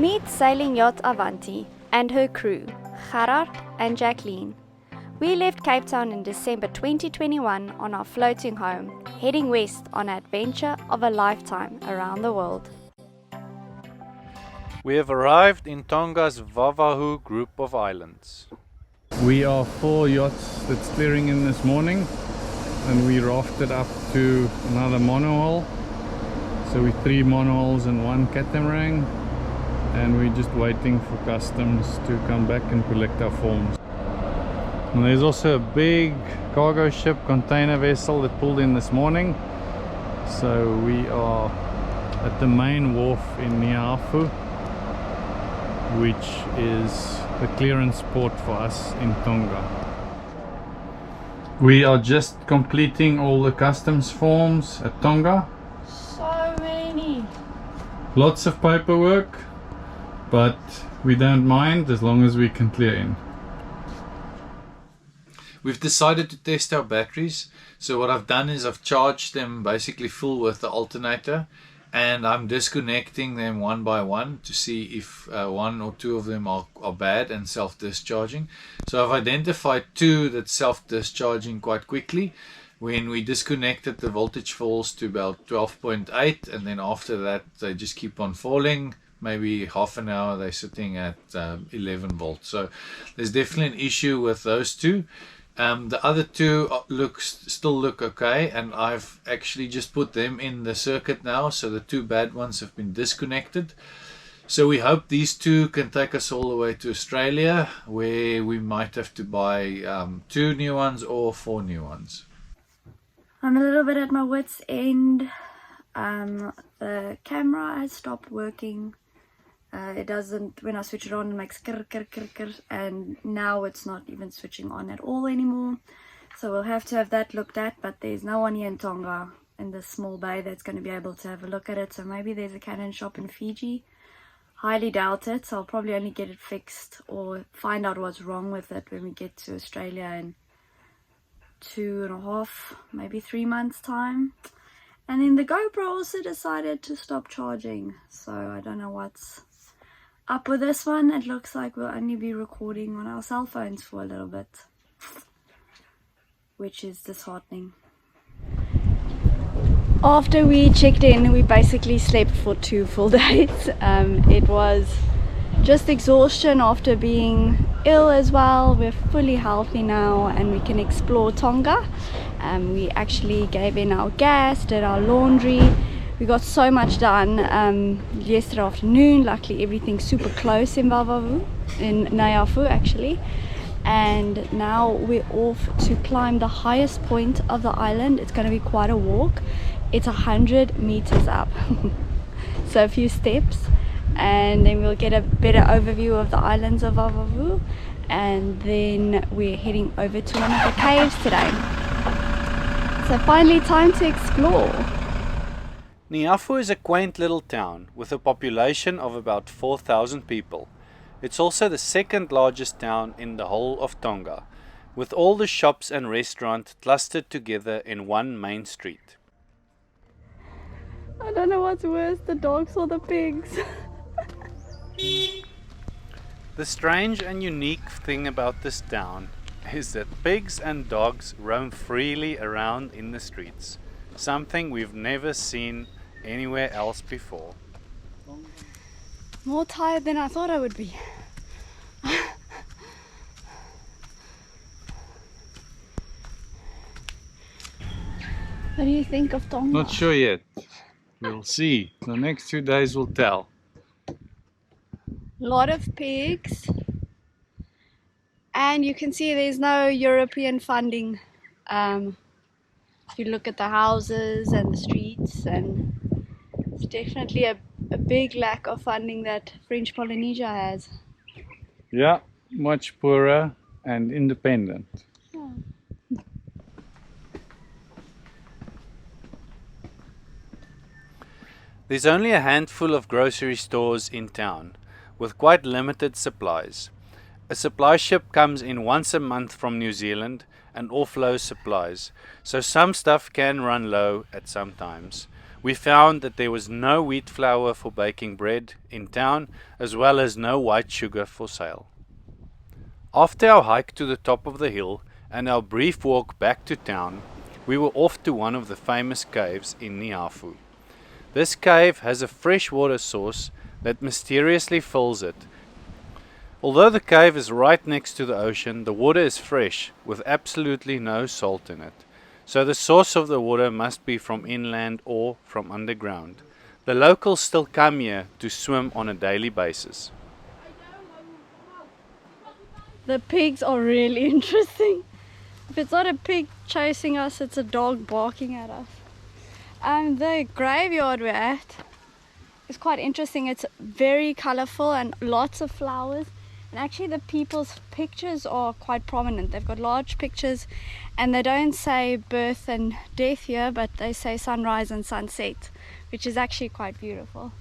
Meet sailing yacht Avanti and her crew, Gerard and Jacqueline. We left Cape Town in December 2021 on our floating home, heading west on an adventure of a lifetime around the world. We have arrived in Tonga's Vavahu group of islands. We are 4 yachts that's clearing in this morning, and we rafted up to another monohull. So we're 3 monohulls and 1 catamaran, and we're just waiting for customs to come back and collect our forms. And there's also a big cargo ship container vessel that pulled in this morning. So we are at the main wharf in Neiafu, which is the clearance port for us in Tonga. We are just completing all the customs forms at Tonga. So many! Lots of paperwork, but we don't mind as long as we can clear in. We've decided to test our batteries, so what I've done is I've charged them basically full with the alternator, and I'm disconnecting them one by one to see if 1 or 2 of them are bad and self-discharging. So I've identified 2 that's self-discharging quite quickly. When we disconnected, the voltage falls to about 12.8, and then after that they just keep on falling. Maybe half an hour they're sitting at 11 volts. So there's definitely an issue with those 2. The other 2 still look okay, and I've actually just put them in the circuit now, so the 2 bad ones have been disconnected. So we hope these 2 can take us all the way to Australia, where we might have to buy 2 new ones or 4 new ones. I'm a little bit at my wit's end. The camera has stopped working. It doesn't, when I switch it on, it makes krr, krr, krr, krr, and now it's not even switching on at all anymore. So we'll have to have that looked at, but there's no one here in Tonga in this small bay that's going to be able to have a look at it. So maybe there's a Canon shop in Fiji. Highly doubt it, so I'll probably only get it fixed or find out what's wrong with it when we get to Australia in 2.5, maybe 3 months time. And then the GoPro also decided to stop charging, so I don't know what's up with this one. It looks like we'll only be recording on our cell phones for a little bit, which is disheartening. After we checked in, we basically slept for 2 full days. It was just exhaustion after being ill as well. We're fully healthy now and we can explore Tonga. We actually gave in our gas, did our laundry. We got so much done yesterday afternoon. Luckily everything's super close in Neiafu actually. And now we're off to climb the highest point of the island. It's going to be quite a walk. It's 100 meters up. So a few steps, and then we'll get a better overview of the islands of Vavahu, and then we're heading over to one of the caves today. So finally time to explore. Neiafu is a quaint little town with a population of about 4,000 people. It's also the 2nd largest town in the whole of Tonga, with all the shops and restaurants clustered together in one main street. I don't know what's worse, the dogs or the pigs. The strange and unique thing about this town is that pigs and dogs roam freely around in the streets, something we've never seen anywhere else before. More tired than I thought I would be. What do you think of Tonga? Not sure yet. We'll see. The next 2 days will tell. Lot of pigs, and you can see there's no European funding. If you look at the houses and the streets, and it's definitely a big lack of funding that French Polynesia has. Yeah, much poorer and independent. Yeah. There's only a handful of grocery stores in town, with quite limited supplies. A supply ship comes in once a month from New Zealand and offloads supplies, so some stuff can run low at some times. we found that there was no wheat flour for baking bread in town, as well as no white sugar for sale. After our hike to the top of the hill and our brief walk back to town, we were off to one of the famous caves in Neiafu. This cave has a freshwater source that mysteriously fills it. Although the cave is right next to the ocean, the water is fresh with absolutely no salt in it. So the source of the water must be from inland or from underground. The locals still come here to swim on a daily basis. The pigs are really interesting. If it's not a pig chasing us, it's a dog barking at us. The graveyard we're at is quite interesting. It's very colorful and lots of flowers. And actually the people's pictures are quite prominent. They've got large pictures and they don't say birth and death here, but they say sunrise and sunset, which is actually quite beautiful.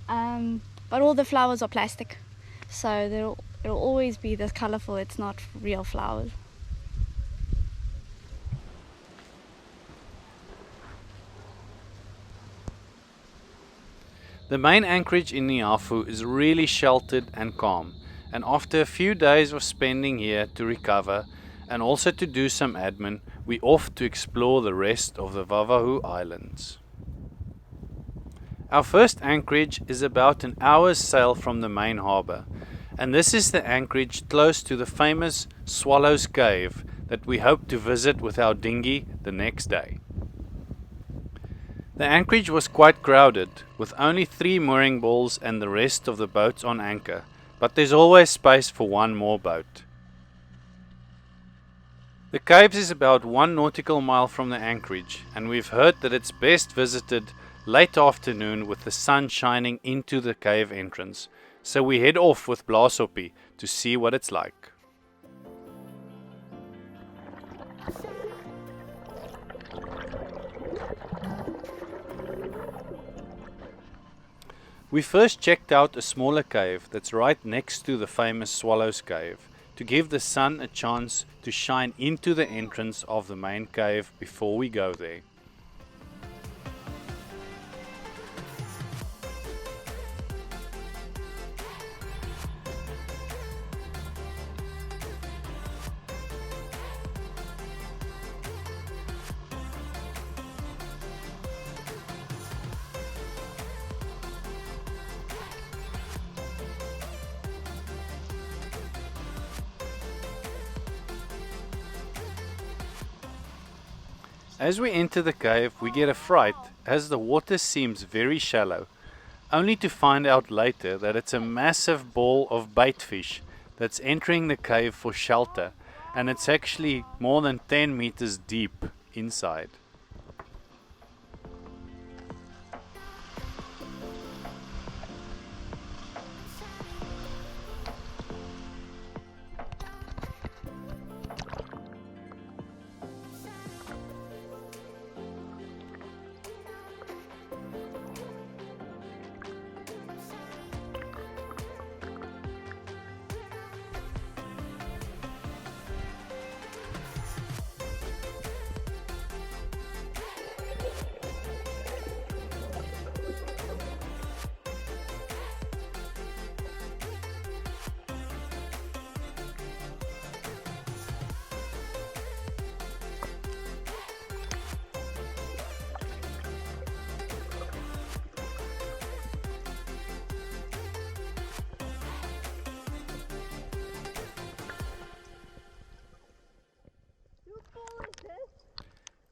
But all the flowers are plastic, so it'll always be this colorful. It's not real flowers. The main Anchorage in Neiafu is really sheltered and calm, and after a few days of spending here to recover and also to do some admin, we off to explore the rest of the Vavahu Islands. Our first anchorage is about an hour's sail from the main harbour, and this is the anchorage close to the famous Swallow's Cave that we hope to visit with our dinghy the next day. The anchorage was quite crowded, with only 3 mooring balls and the rest of the boats on anchor, but there's always space for one more boat. The caves is about 1 nautical mile from the anchorage, and we've heard that it's best visited late afternoon with the sun shining into the cave entrance, so we head off with Blasopi to see what it's like. We first checked out a smaller cave that's right next to the famous Swallow's Cave to give the sun a chance to shine into the entrance of the main cave before we go there. As we enter the cave, we get a fright as the water seems very shallow, only to find out later that it's a massive ball of baitfish that's entering the cave for shelter, and it's actually more than 10 meters deep inside.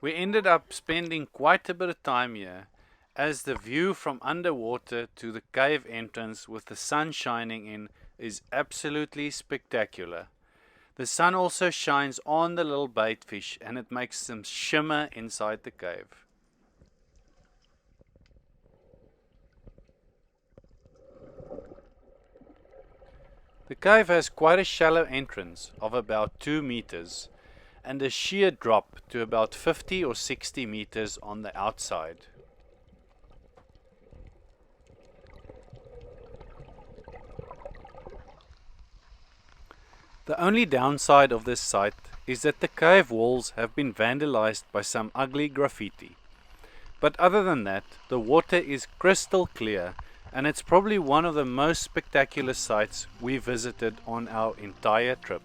We ended up spending quite a bit of time here, as the view from underwater to the cave entrance with the sun shining in is absolutely spectacular. The sun also shines on the little baitfish and it makes them shimmer inside the cave. The cave has quite a shallow entrance of about 2 meters and a sheer drop to about 50 or 60 meters on the outside. The only downside of this site is that the cave walls have been vandalized by some ugly graffiti. But other than that, the water is crystal clear, and it's probably one of the most spectacular sights we visited on our entire trip.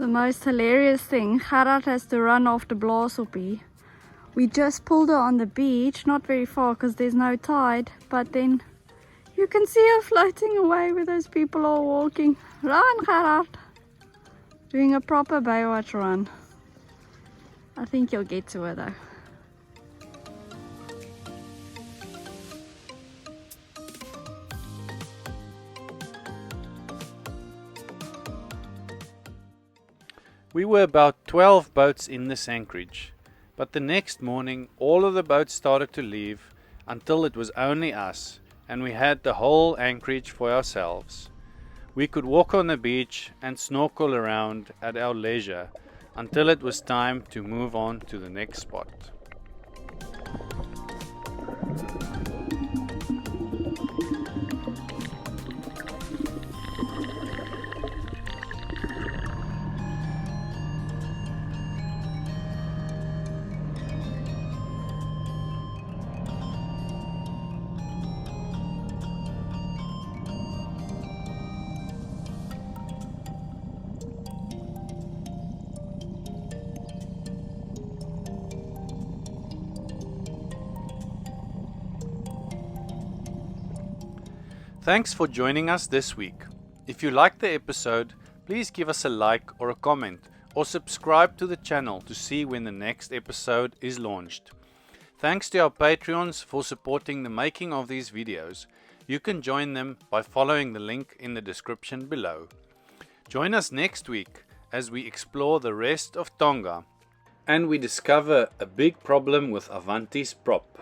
The most hilarious thing, Gerard has to run after Blaasopie. We just pulled her on the beach, not very far because there's no tide, but then you can see her floating away where those people are walking. Run, Gerard! Doing a proper Baywatch run. I think you'll get to her though. We were about 12 boats in this anchorage, but the next morning all of the boats started to leave until it was only us, and we had the whole anchorage for ourselves. We could walk on the beach and snorkel around at our leisure until it was time to move on to the next spot. Thanks for joining us this week. If you liked the episode, please give us a like or a comment, or subscribe to the channel to see when the next episode is launched. Thanks to our Patreons for supporting the making of these videos. You can join them by following the link in the description below. Join us next week as we explore the rest of Tonga and we discover a big problem with Avanti's prop.